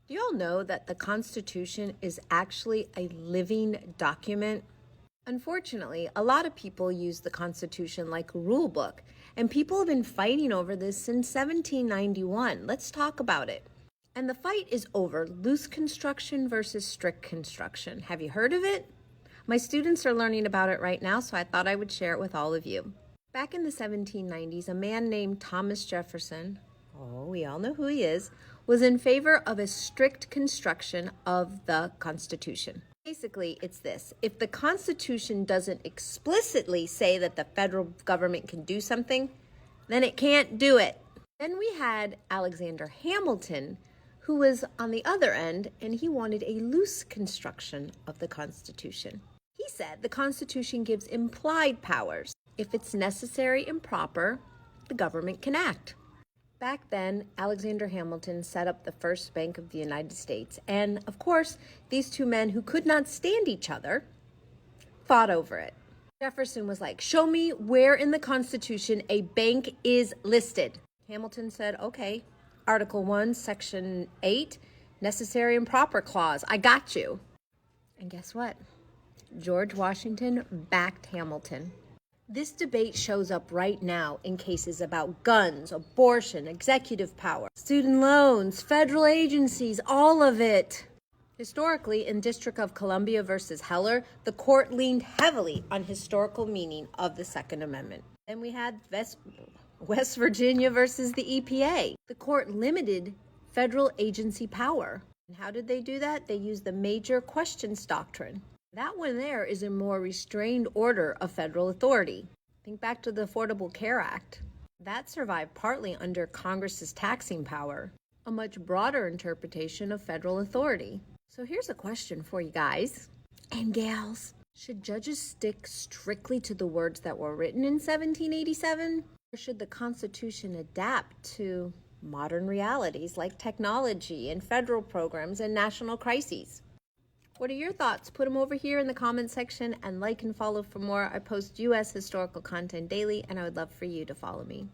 Do you all know that the Constitution is actually a living document? Unfortunately, a lot of people use the Constitution like a rule book, and people have been fighting over this since 1791. Let's talk about it. And the fight is over loose construction versus strict construction. Have you heard of it? My students are learning about it right now, so I thought I would share it with all of you. Back in the 1790s, a man named Thomas Jefferson, we all know who he is, was in favor of a strict construction of the Constitution. Basically, it's this. If the Constitution doesn't explicitly say that the federal government can do something, then it can't do it. Then we had Alexander Hamilton, who was on the other end, and he wanted a loose construction of the Constitution. He said the Constitution gives implied powers. If it's necessary and proper, the government can act. Back then, Alexander Hamilton set up the first Bank of the United States. And of course, these two men who could not stand each other fought over it. Jefferson was like, show me where in the Constitution a bank is listed. Hamilton said, okay, Article 1, Section 8, Necessary and Proper Clause. I got you. And guess what? George Washington backed Hamilton. This debate shows up right now in cases about guns, abortion, executive power, student loans, federal agencies, all of it. Historically, in District of Columbia versus Heller, the court leaned heavily on historical meaning of the Second Amendment. Then we had West Virginia versus the EPA. The court limited federal agency power. And how did they do that? They used the major questions doctrine. That one there is a more restrained order of federal authority. Think back to the Affordable Care Act. That survived partly under Congress's taxing power, a much broader interpretation of federal authority. So here's a question for you guys and gals. Should judges stick strictly to the words that were written in 1787? Or should the Constitution adapt to modern realities like technology and federal programs and national crises? What are your thoughts? Put them over here in the comment section and like and follow for more. I post U.S. historical content daily, and I would love for you to follow me.